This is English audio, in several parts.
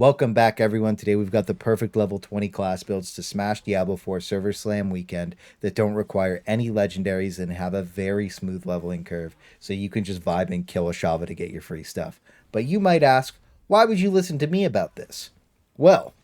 Welcome back, everyone. Today we've got the perfect level 20 class builds to smash Diablo 4 Server Slam weekend that don't require any legendaries and have a very smooth leveling curve, so you can just vibe and kill a Shava to get your free stuff. But you might ask, why would you listen to me about this? Well,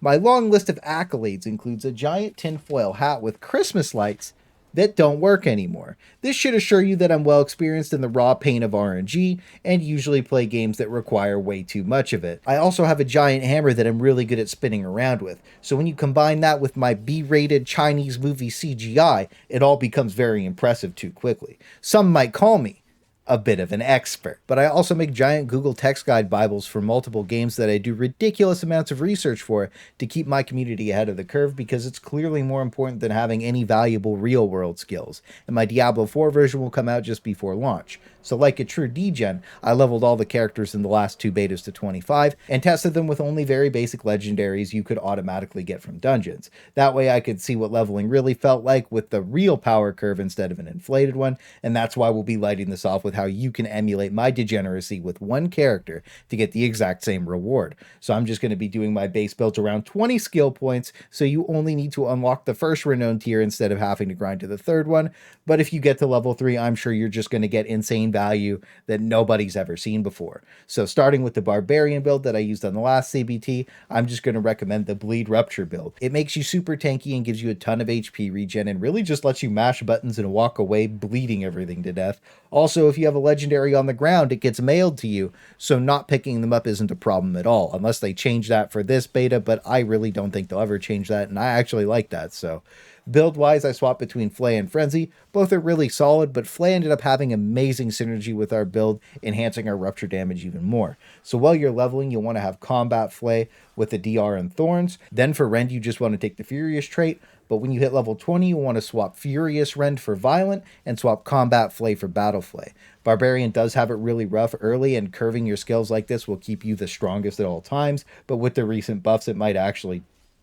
my long list of accolades includes a giant tinfoil hat with Christmas lights that don't work anymore. This should assure you that I'm well experienced in the raw pain of RNG and usually play games that require way too much of it. I also have a giant hammer that I'm really good at spinning around with, so when you combine that with my B-rated Chinese movie CGI, it all becomes very impressive too quickly. Some might call me a bit of an expert. But I also make giant Google text guide Bibles for multiple games that I do ridiculous amounts of research for to keep my community ahead of the curve, because it's clearly more important than having any valuable real world skills. And my Diablo 4 version will come out just before launch. So like a true degen, I leveled all the characters in the last two betas to 25 and tested them with only very basic legendaries you could automatically get from dungeons. That way I could see what leveling really felt like with the real power curve instead of an inflated one, and that's why we'll be lighting this off with how you can emulate my degeneracy with one character to get the exact same reward. So I'm just going to be doing my base builds around 20 skill points, so you only need to unlock the first renown tier instead of having to grind to the third one. But if you get to level 3, I'm sure you're just going to get insane value that nobody's ever seen before. So starting with the Barbarian build that I used on the last CBT, I'm just going to recommend the Bleed Rupture build. It makes you super tanky and gives you a ton of HP regen and really just lets you mash buttons and walk away bleeding everything to death. Also, if you have a legendary on the ground, it gets mailed to you, so not picking them up isn't a problem at all, unless they change that for this beta, but I really don't think they'll ever change that, and I actually like that. So build-wise, I swapped between Flay and Frenzy. Both are really solid, but Flay ended up having amazing synergy with our build, enhancing our rupture damage even more. So while you're leveling, you'll want to have Combat Flay with the DR and Thorns. Then for Rend, you just want to take the Furious trait, but when you hit level 20, you want to swap Furious Rend for Violent and swap Combat Flay for Battle Flay. Barbarian does have it really rough early, and curving your skills like this will keep you the strongest at all times, but with the recent buffs, it might actually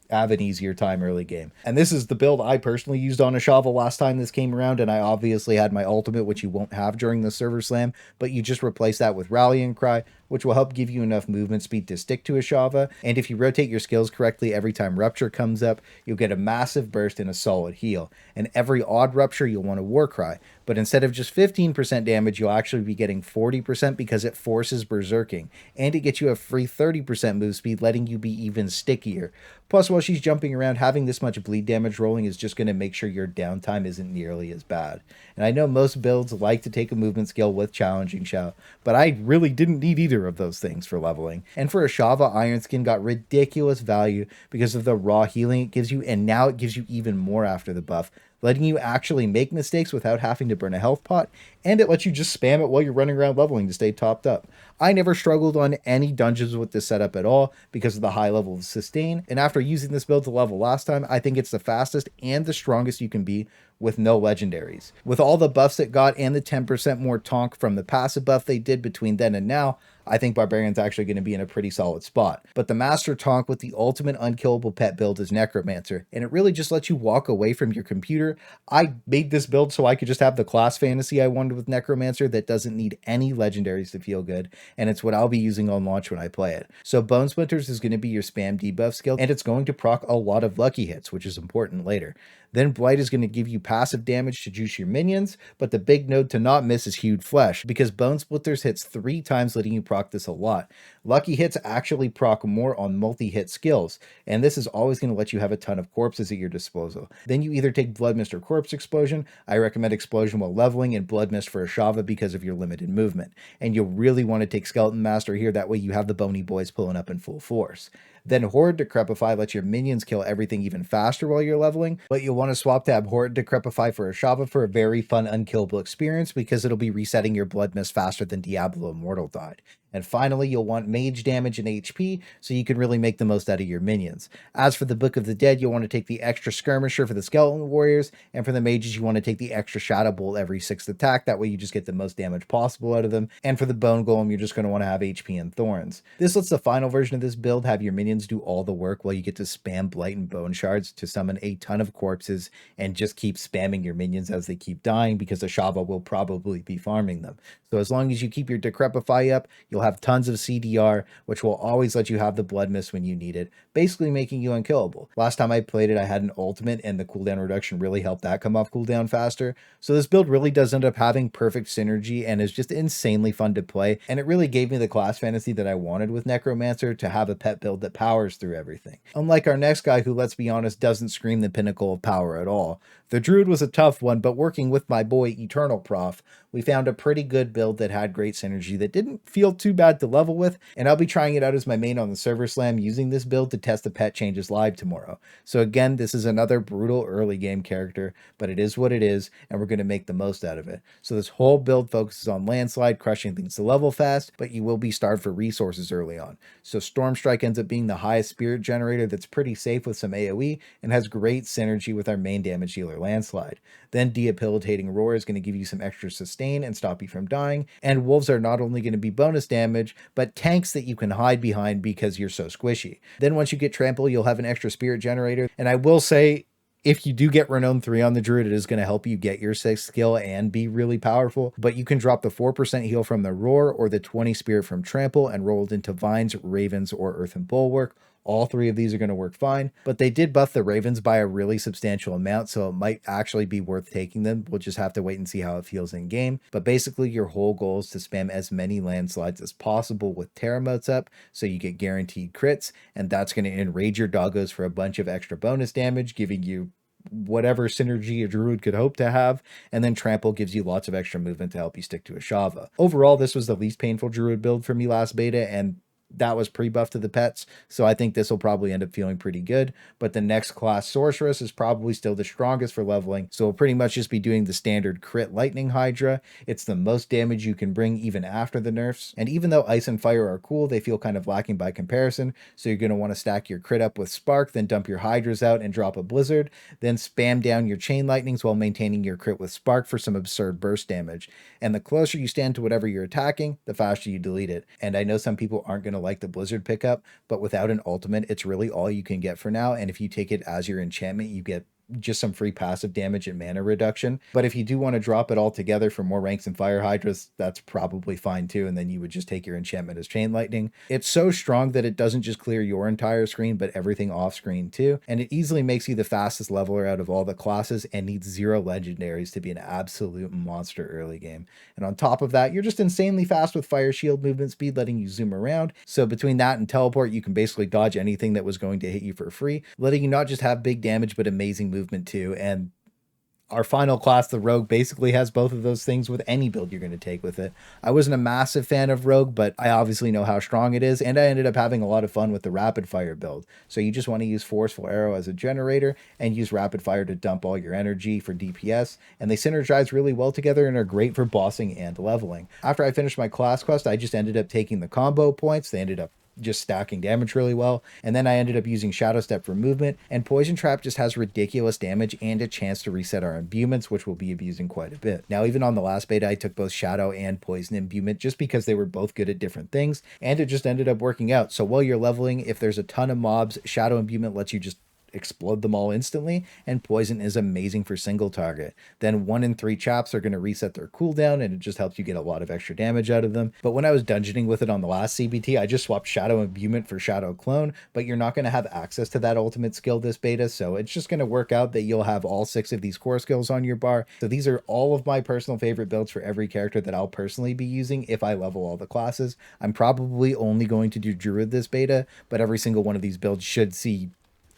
have an easier time early game. And this is the build I personally used on a Shovel last time this came around, and I obviously had my ultimate, which you won't have during the server slam, but you just replace that with Rallying Cry, which will help give you enough movement speed to stick to a Shava. And if you rotate your skills correctly, every time Rupture comes up, you'll get a massive burst and a solid heal. And every odd Rupture, you'll want a War Cry. But instead of just 15% damage, you'll actually be getting 40% because it forces Berserking. And it gets you a free 30% move speed, letting you be even stickier. Plus, while she's jumping around, having this much bleed damage rolling is just going to make sure your downtime isn't nearly as bad. And I know most builds like to take a movement skill with Challenging Shout, but I really didn't need either of those things for leveling. And for a Shava, Iron Skin got ridiculous value because of the raw healing it gives you, and now it gives you even more after the buff, letting you actually make mistakes without having to burn a health pot, and it lets you just spam it while you're running around leveling to stay topped up. I never struggled on any dungeons with this setup at all because of the high level of sustain, and after using this build to level last time, I think it's the fastest and the strongest you can be with no legendaries. With all the buffs it got and the 10% more tonk from the passive buff they did between then and now, I think Barbarian's actually going to be in a pretty solid spot. But the master tonk with the ultimate unkillable pet build is Necromancer, and it really just lets you walk away from your computer. I made this build so I could just have the class fantasy I wanted with Necromancer that doesn't need any legendaries to feel good, and it's what I'll be using on launch when I play it. So Bone Splinters is going to be your spam debuff skill, and it's going to proc a lot of lucky hits, which is important later. Then Blight is going to give you passive damage to juice your minions, but the big node to not miss is Hewed Flesh, because Bone Splitters hits 3 times, letting you proc this a lot. Lucky hits actually proc more on multi-hit skills, and this is always going to let you have a ton of corpses at your disposal. Then you either take Blood Mist or Corpse Explosion. I recommend Explosion while leveling and Blood Mist for a Shava because of your limited movement. And you'll really want to take Skeleton Master here, that way you have the bony boys pulling up in full force. Then Horrid Decrepify lets your minions kill everything even faster while you're leveling, but you'll want to swap to have Horrid Decrepify for a Shava for a very fun unkillable experience because it'll be resetting your Blood Mist faster than Diablo Immortal died. And finally, you'll want mage damage and HP, so you can really make the most out of your minions. As for the Book of the Dead, you'll want to take the extra Skirmisher for the Skeleton Warriors, and for the mages, you want to take the extra Shadow Bolt every 6th attack, that way you just get the most damage possible out of them. And for the Bone Golem, you're just going to want to have HP and Thorns. This lets the final version of this build have your minions do all the work while you get to spam Blight and Bone Shards to summon a ton of corpses and just keep spamming your minions as they keep dying, because the Shava will probably be farming them. So as long as you keep your Decrepify up, you'll have tons of CDR, which will always let you have the blood mist when you need it, basically making you unkillable. Last time I played it, I had an ultimate, and the cooldown reduction really helped that come off cooldown faster. So this build really does end up having perfect synergy and is just insanely fun to play, and it really gave me the class fantasy that I wanted with Necromancer, to have a pet build that powers through everything. Unlike our next guy, who, let's be honest, doesn't scream the pinnacle of power at all. The Druid was a tough one, but working with my boy Eternal Prof, we found a pretty good build that had great synergy that didn't feel too bad to level with, and I'll be trying it out as my main on the server slam using this build to test the pet changes live tomorrow. So again, this is another brutal early game character, but it is what it is, and we're going to make the most out of it. So this whole build focuses on landslide, crushing things to level fast, but you will be starved for resources early on. So Storm Strike ends up being the highest spirit generator that's pretty safe with some AoE, and has great synergy with our main damage dealer Landslide. Then Debilitating Roar is going to give you some extra sustain and stop you from dying, and wolves are not only going to be bonus damage, but tanks that you can hide behind because you're so squishy. Then once you get Trample, you'll have an extra spirit generator, and I will say, if you do get Renown 3 on the Druid, it is going to help you get your 6th skill and be really powerful, but you can drop the 4% heal from the Roar or the 20 Spirit from Trample and roll it into Vines, Ravens, or Earthen Bulwark. All 3 of these are going to work fine, but they did buff the Ravens by a really substantial amount, so it might actually be worth taking them. We'll just have to wait and see how it feels in game. But basically, your whole goal is to spam as many landslides as possible with Terra Motes up, so you get guaranteed crits, and that's going to enrage your doggos for a bunch of extra bonus damage, giving you whatever synergy a Druid could hope to have, and then Trample gives you lots of extra movement to help you stick to a Shava. Overall, this was the least painful Druid build for me last beta, and that was pre-buff to the pets, so I think this will probably end up feeling pretty good. But the next class, Sorceress, is probably still the strongest for leveling, so we'll pretty much just be doing the standard crit Lightning Hydra. It's the most damage you can bring even after the nerfs, and even though Ice and Fire are cool, they feel kind of lacking by comparison, so you're going to want to stack your crit up with Spark, then dump your Hydras out and drop a Blizzard, then spam down your Chain Lightnings while maintaining your crit with Spark for some absurd burst damage. And the closer you stand to whatever you're attacking, the faster you delete it. And I know some people aren't going to like the Blizzard pickup, but without an ultimate, it's really all you can get for now. And if you take it as your enchantment, you get just some free passive damage and mana reduction. But if you do want to drop it all together for more ranks and Fire Hydras, that's probably fine too, and then you would just take your enchantment as Chain Lightning. It's so strong that it doesn't just clear your entire screen, but everything off screen too, and it easily makes you the fastest leveler out of all the classes and needs 0 legendaries to be an absolute monster early game. And on top of that, you're just insanely fast with Fire Shield movement speed, letting you zoom around. So between that and Teleport, you can basically dodge anything that was going to hit you for free, letting you not just have big damage, but amazing movement too. And our final class, the Rogue, basically has both of those things with any build you're going to take with it. I wasn't a massive fan of Rogue, but I obviously know how strong it is, and I ended up having a lot of fun with the Rapid Fire build. So you just want to use Forceful Arrow as a generator and use Rapid Fire to dump all your energy for DPS, and they synergize really well together and are great for bossing and leveling. After I finished my class quest, I just ended up taking the combo points. They ended up just stacking damage really well, and then I ended up using Shadow Step for movement, and Poison Trap just has ridiculous damage and a chance to reset our imbuements, which we'll be abusing quite a bit. Now, even on the last beta, I took both Shadow and Poison imbuement just because they were both good at different things, and it just ended up working out. So while you're leveling, if there's a ton of mobs, Shadow imbuement lets you just explode them all instantly, and Poison is amazing for single target. Then 1 in 3 chaps are going to reset their cooldown, and it just helps you get a lot of extra damage out of them. But when I was dungeoning with it on the last CBT, I just swapped Shadow Imbuement for Shadow Clone, but you're not going to have access to that ultimate skill this beta, so it's just going to work out that you'll have all 6 of these core skills on your bar. So these are all of my personal favorite builds for every character that I'll personally be using if I level all the classes. I'm probably only going to do Druid this beta, but every single one of these builds should see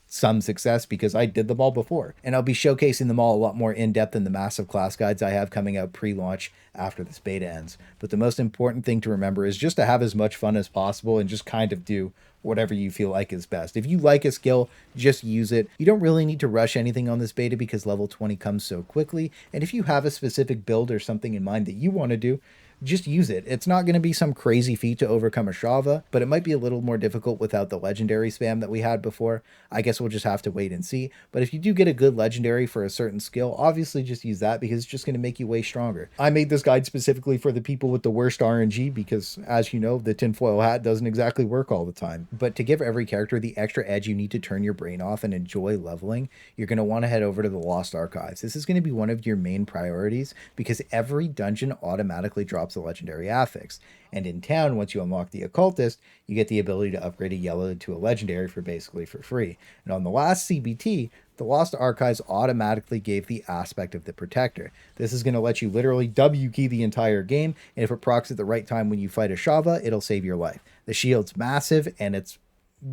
some success because I did them all before, and I'll be showcasing them all a lot more in depth in the massive class guides I have coming out pre-launch after this beta ends. But the most important thing to remember is just to have as much fun as possible and just kind of do whatever you feel like is best. If you like a skill, just use it. You don't really need to rush anything on this beta because level 20 comes so quickly, and if you have a specific build or something in mind that you want to do, just use it. It's not going to be some crazy feat to overcome a Shava, but it might be a little more difficult without the legendary spam that we had before. I guess we'll just have to wait and see. But if you do get a good legendary for a certain skill, obviously just use that because it's just going to make you way stronger. I made this guide specifically for the people with the worst RNG because, as you know, the tinfoil hat doesn't exactly work all the time. But to give every character the extra edge you need to turn your brain off and enjoy leveling, you're going to want to head over to the Lost Archives. This is going to be one of your main priorities because every dungeon automatically drops drops a legendary affix. And in town, once you unlock the occultist, you get the ability to upgrade a yellow to a legendary for basically for free. And on the last CBT, the Lost Archives automatically gave the aspect of the Protector. This is going to let you literally W key the entire game, and if it procs at the right time when you fight a Shava, it'll save your life. The shield's massive, and it's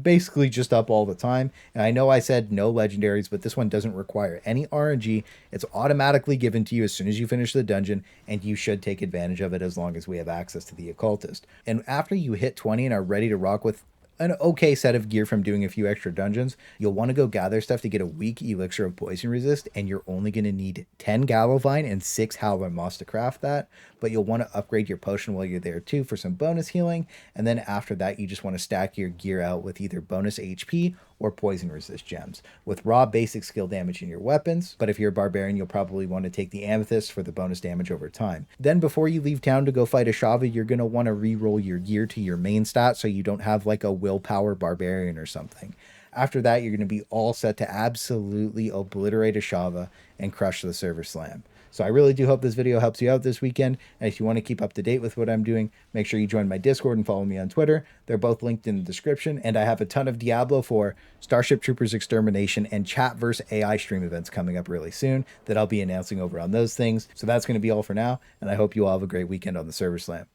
basically just up all the time. And I know I said no legendaries, but this one doesn't require any RNG. It's automatically given to you as soon as you finish the dungeon, and you should take advantage of it as long as we have access to the occultist. And after you hit 20 and are ready to rock with an okay set of gear from doing a few extra dungeons, you'll want to go gather stuff to get a weak elixir of poison resist, and you're only going to need 10 Gallovine and 6 Howler Moss to craft that, but you'll want to upgrade your potion while you're there too for some bonus healing, and then after that you just want to stack your gear out with either bonus HP or poison resist gems, with raw basic skill damage in your weapons, but if you're a barbarian you'll probably want to take the amethyst for the bonus damage over time. Then before you leave town to go fight a Shava, you're going to want to re-roll your gear to your main stat so you don't have like a willpower barbarian or something. After that, you're going to be all set to absolutely obliterate a Shava and crush the server slam. So I really do hope this video helps you out this weekend, and if you want to keep up to date with what I'm doing, make sure you join my Discord and follow me on Twitter. They're both linked in the description, and I have a ton of Diablo 4, Starship Troopers Extermination, and Chat vs. AI stream events coming up really soon that I'll be announcing over on those things. So that's going to be all for now, and I hope you all have a great weekend on the server slam.